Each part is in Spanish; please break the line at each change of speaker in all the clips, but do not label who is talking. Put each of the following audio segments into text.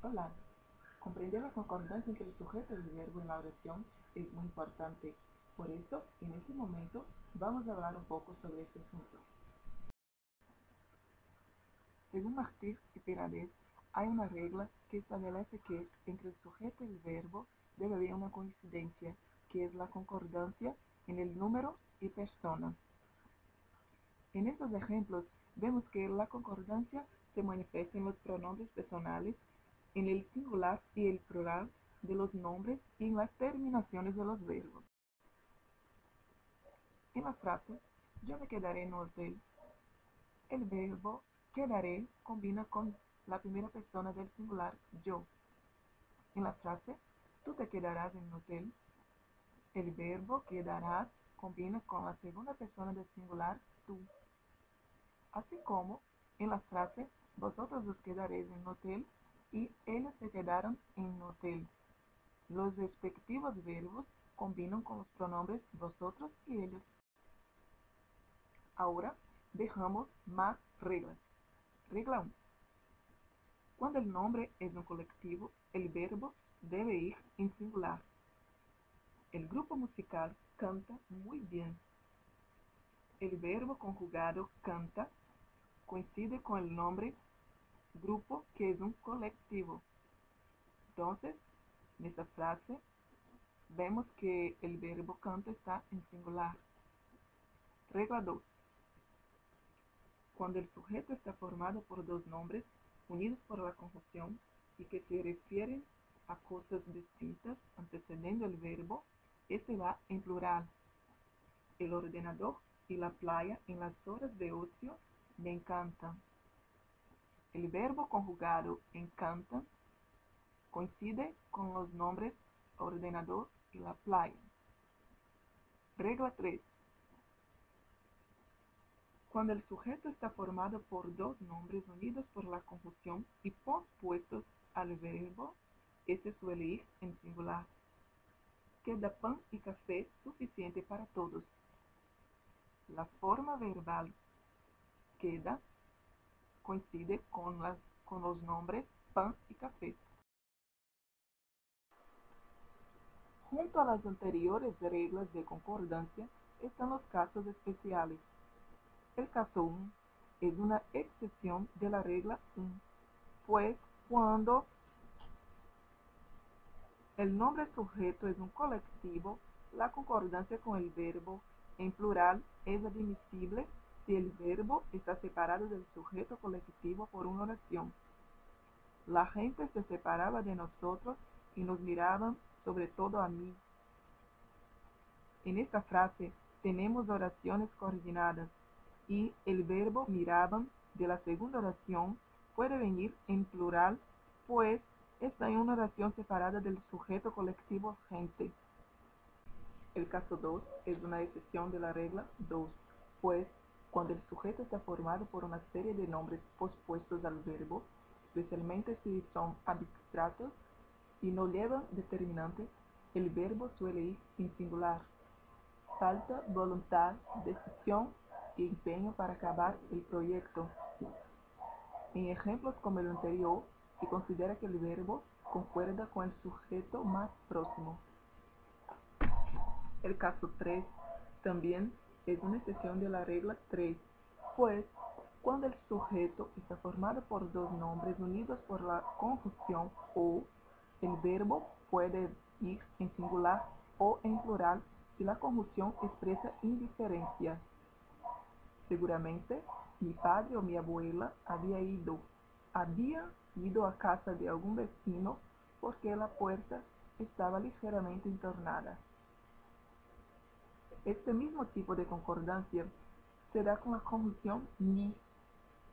Hola, comprender la concordancia entre el sujeto y el verbo en la oración es muy importante. Por eso, en este momento, vamos a hablar un poco sobre este asunto. Según Martí y Piradés, hay una regla que establece que entre el sujeto y el verbo debe haber una coincidencia, que es la concordancia en el número y persona. En estos ejemplos, vemos que la concordancia se manifiesta en los pronombres personales, en el singular y el plural de los nombres y en las terminaciones de los verbos. En la frase, yo me quedaré en el hotel, el verbo quedaré combina con la primera persona del singular yo. En la frase, tú te quedarás en el hotel, el verbo quedarás combina con la segunda persona del singular tú. Así como en la frase, vosotros os quedaréis en el hotel y ellos se quedaron en el hotel. Los respectivos verbos combinan con los pronombres vosotros y ellos. Ahora dejamos más reglas. Regla 1. Cuando el nombre es un colectivo, el verbo debe ir en singular. El grupo musical canta muy bien. El verbo conjugado canta coincide con el nombre grupo, que es un colectivo. Entonces, en esta frase, vemos que el verbo canta está en singular. Regla 2. Cuando el sujeto está formado por dos nombres unidos por la conjunción y que se refieren a cosas distintas antecediendo el verbo, este va en plural. El ordenador y la playa en las horas de ocio me encantan. El verbo conjugado encanta coincide con los nombres ordenador y la playa. Regla 3. Cuando el sujeto está formado por dos nombres unidos por la conjunción y pospuestos al verbo, este suele ir en singular. Queda pan y café suficiente para todos. La forma verbal queda coincide con los nombres pan y café. Junto a las anteriores reglas de concordancia están los casos especiales. El caso 1 es una excepción de la regla 1, pues cuando el nombre sujeto es un colectivo, la concordancia con el verbo en plural es admisible si el verbo está separado del sujeto colectivo por una oración. La gente se separaba de nosotros y nos miraban, sobre todo a mí. En esta frase tenemos oraciones coordinadas y el verbo miraban de la segunda oración puede venir en plural, pues está en una oración separada del sujeto colectivo gente. El caso 2 es una excepción de la regla 2, pues cuando el sujeto está formado por una serie de nombres pospuestos al verbo, especialmente si son abstractos y no llevan determinante, el verbo suele ir en singular. Falta voluntad, decisión y empeño para acabar el proyecto. En ejemplos como el anterior, se considera que el verbo concuerda con el sujeto más próximo. El caso 3 también es una excepción de la regla 3, pues cuando el sujeto está formado por dos nombres unidos por la conjunción o, el verbo puede ir en singular o en plural si la conjunción expresa indiferencia. Seguramente, mi padre o mi abuela había ido a casa de algún vecino porque la puerta estaba ligeramente entornada. Este mismo tipo de concordancia se da con la conjunción ni,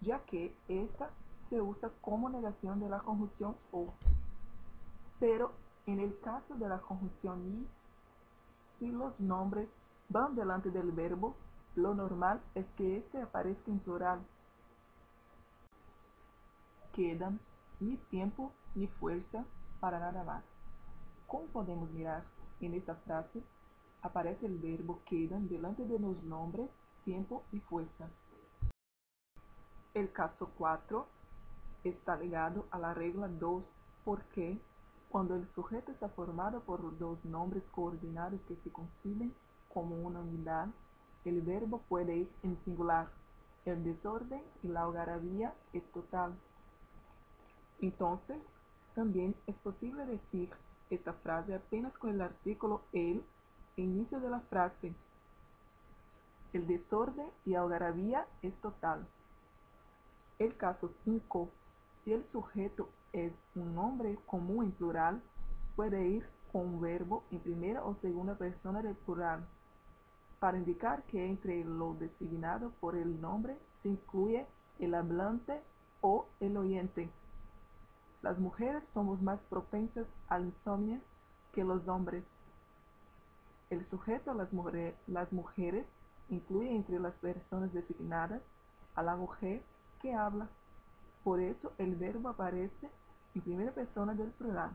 ya que esta se usa como negación de la conjunción o. Pero en el caso de la conjunción ni, si los nombres van delante del verbo, lo normal es que éste aparezca en plural. Quedan ni tiempo ni fuerza para nada más. Como podemos mirar en esta frase, aparece el verbo quedan delante de los nombres tiempo y fuerza. El caso 4 está ligado a la regla 2, Porque cuando el sujeto está formado por dos nombres coordinados que se conciben como una unidad, el verbo puede ir en singular. El desorden y la algarabía es total. Entonces, también es posible decir esta frase apenas con el artículo el inicio de la frase. El desorden y algarabía es total. El caso 5. Si el sujeto es un nombre común en plural, puede ir con un verbo en primera o segunda persona del plural, para indicar que entre lo designado por el nombre se incluye el hablante o el oyente. Las mujeres somos más propensas al insomnio que los hombres. El sujeto las mujeres incluye entre las personas designadas a la mujer que habla. Por eso el verbo aparece en primera persona del plural.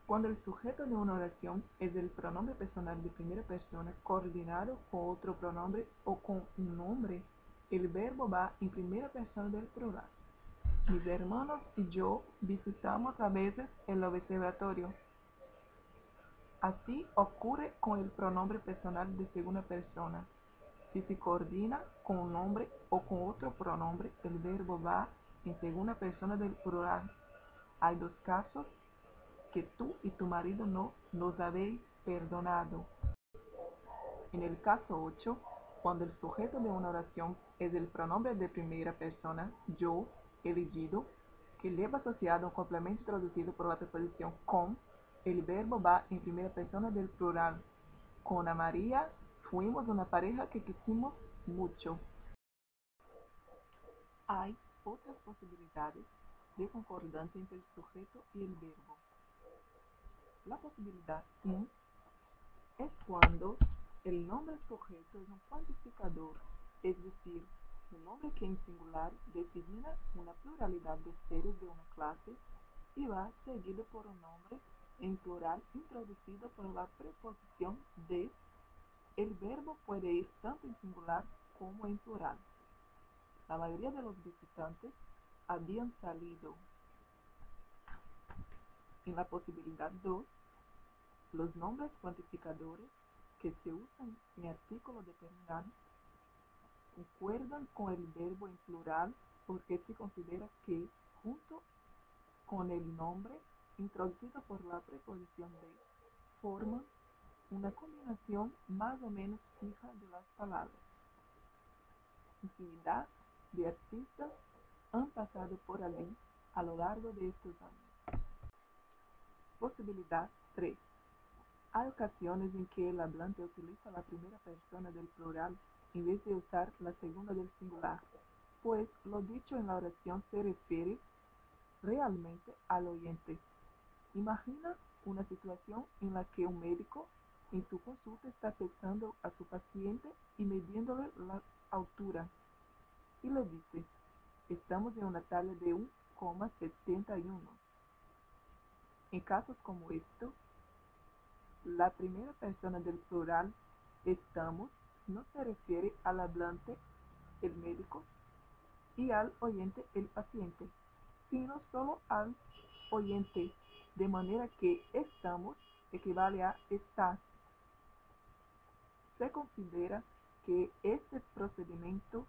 Cuando el sujeto de una oración es el pronombre personal de primera persona coordinado con otro pronombre o con un nombre, el verbo va en primera persona del plural. Mis hermanos y yo visitamos a veces el observatorio. Así ocurre con el pronombre personal de segunda persona. Si se coordina con un nombre o con otro pronombre, el verbo va en segunda persona del plural. Hay dos casos que tú y tu marido no los habéis perdonado. En el caso 8, cuando el sujeto de una oración es el pronombre de primera persona, yo, elegido, que lleva asociado un complemento introducido por la preposición con, el verbo va en primera persona del plural. Con Ana María fuimos una pareja que quisimos mucho. Hay otras posibilidades de concordancia entre el sujeto y el verbo. La posibilidad 1 es cuando el nombre sujeto es un cuantificador, es decir, un nombre que en singular designa una pluralidad de seres de una clase y va seguido por un nombre en plural introducido por la preposición de. El verbo puede ir tanto en singular como en plural. La mayoría de los visitantes habían salido. En la posibilidad 2, los nombres cuantificadores que se usan en artículos determinados concuerdan con el verbo en plural porque se considera que, junto con el nombre introducido por la preposición de, forman una combinación más o menos fija de las palabras. Infinidad de artistas han pasado por allí a lo largo de estos años. Posibilidad 3. Hay ocasiones en que el hablante utiliza la primera persona del plural en vez de usar la segunda del singular, pues lo dicho en la oración se refiere realmente al oyente. Imagina una situación en la que un médico en tu consulta está pesando a su paciente y midiéndole la altura y le dice: estamos en una talla de 1,71. En casos como esto, la primera persona del plural estamos no se refiere al hablante, el médico, y al oyente, el paciente, sino solo al oyente, de manera que estamos equivale a estás. Se considera que este procedimiento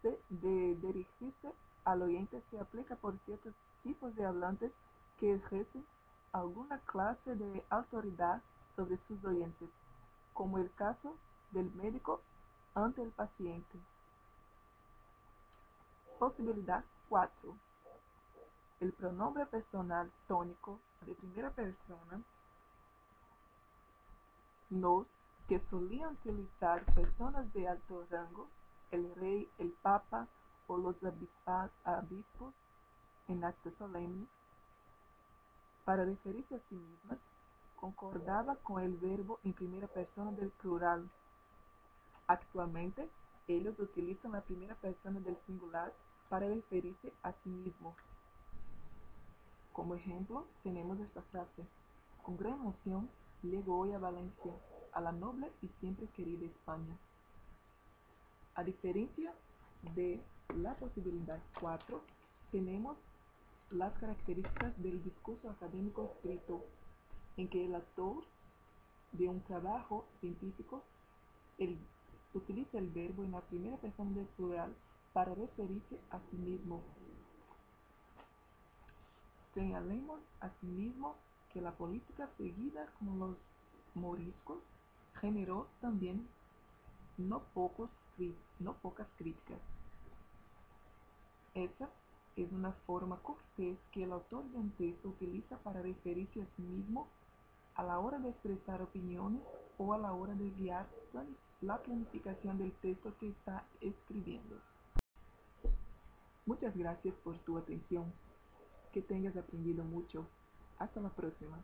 de dirigirse al oyente se aplica por ciertos tipos de hablantes que ejercen alguna clase de autoridad sobre sus oyentes, como el caso del médico ante el paciente. Posibilidad 4. El pronombre personal tónico de primera persona, los que solían utilizar personas de alto rango, el rey, el papa o los obispos en actos solemnes, para referirse a sí mismas, concordaba con el verbo en primera persona del plural. Actualmente, ellos utilizan la primera persona del singular para referirse a sí mismos. Como ejemplo, tenemos esta frase: con gran emoción llego hoy a Valencia, a la noble y siempre querida España. A diferencia de la posibilidad 4, tenemos las características del discurso académico escrito, en que el autor de un trabajo científico utiliza el verbo en la primera persona del plural para referirse a sí mismo. Señalemos asimismo que la política seguida con los moriscos generó también no pocas críticas. Esa es una forma cortés que el autor de un texto utiliza para referirse a sí mismo a la hora de expresar opiniones o a la hora de guiar la planificación del texto que está escribiendo. Muchas gracias por tu atención. Que tengas aprendido mucho. Hasta la próxima.